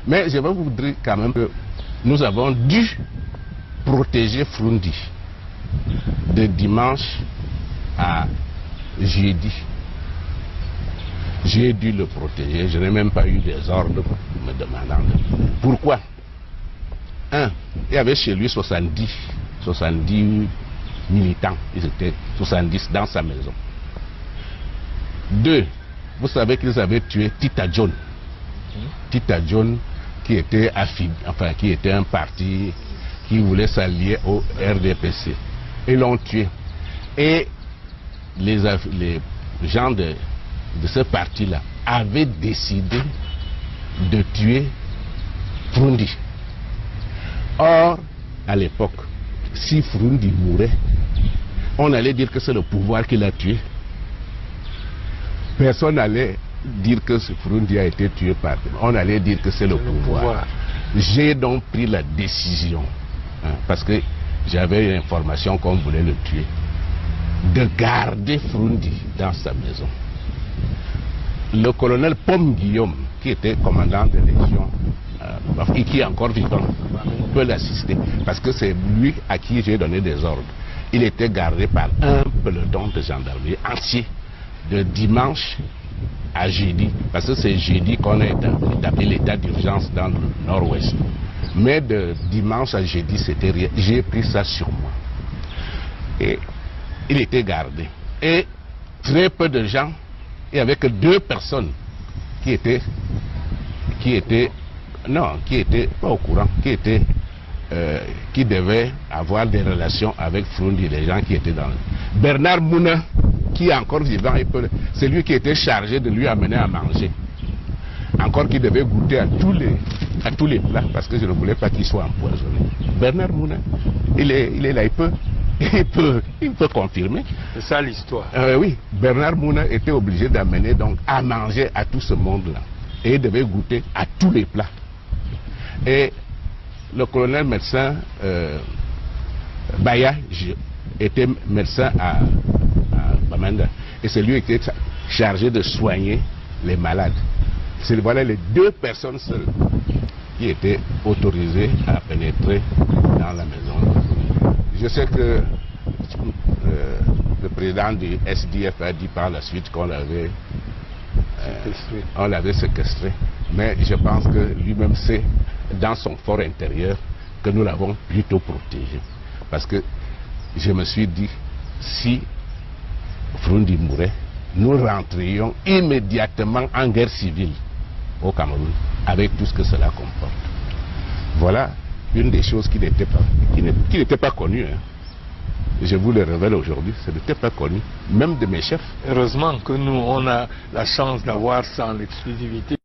Mais je vais vous dire quand même que nous avons dû protéger Froundi de dimanche à jeudi. J'ai dû le protéger, je n'ai même pas eu des ordres me demandant. Pourquoi? Un, il y avait chez lui 70 militants, ils étaient 70 dans sa maison. Deux, vous savez qu'ils avaient tué Tita John. Tita John qui était qui était un parti qui voulait s'allier au RDPC. Ils l'ont tué. Et les gens de ce parti-là avaient décidé de tuer Froundi. Or, à l'époque, si Froundi mourait, on allait dire que c'est le pouvoir qui l'a tué. Personne n'allait dire que Froundi a été tué par... On allait dire que c'est le pouvoir. J'ai donc pris la décision, parce que j'avais l'information qu'on voulait le tuer, de garder Froundi dans sa maison. Le colonel Pomme Guillaume, qui était commandant de légion, et qui est encore vivant, peut l'assister, parce que c'est lui à qui j'ai donné des ordres. Il était gardé par un peloton de gendarmerie entier, de dimanche à jeudi, parce que c'est jeudi qu'on a établi l'état d'urgence dans le nord-ouest. Mais de dimanche à jeudi, c'était rien. J'ai pris ça sur moi. Et il était gardé. Et très peu de gens, il n'y avait que 2 personnes qui étaient pas au courant, qui devaient avoir des relations avec Froundi, les gens qui étaient dans le... Bernard Mouna, qui est encore vivant, c'est lui qui était chargé de lui amener à manger. Encore qui devait goûter à tous les plats, parce que je ne voulais pas qu'il soit empoisonné. Bernard Mouna, il est là, il peut confirmer. C'est ça l'histoire. Oui, Bernard Mouna était obligé d'amener donc à manger à tout ce monde-là. Et il devait goûter à tous les plats. Et le colonel médecin Baya était médecin à Bamenda. Et c'est lui qui était chargé de soigner les malades. Voilà les 2 personnes seules qui étaient autorisées à pénétrer dans la maison. Je sais que le président du SDF a dit par la suite qu'on l'avait séquestré. Mais je pense que lui-même sait, dans son fort intérieur, que nous l'avons plutôt protégé. Parce que je me suis dit, si Froundi mourait, nous rentrions immédiatement en guerre civile au Cameroun, avec tout ce que cela comporte. Voilà une des choses qui n'était pas connue. Je vous le révèle aujourd'hui, ce n'était pas connu, même de mes chefs. Heureusement que nous, on a la chance d'avoir ça en exclusivité.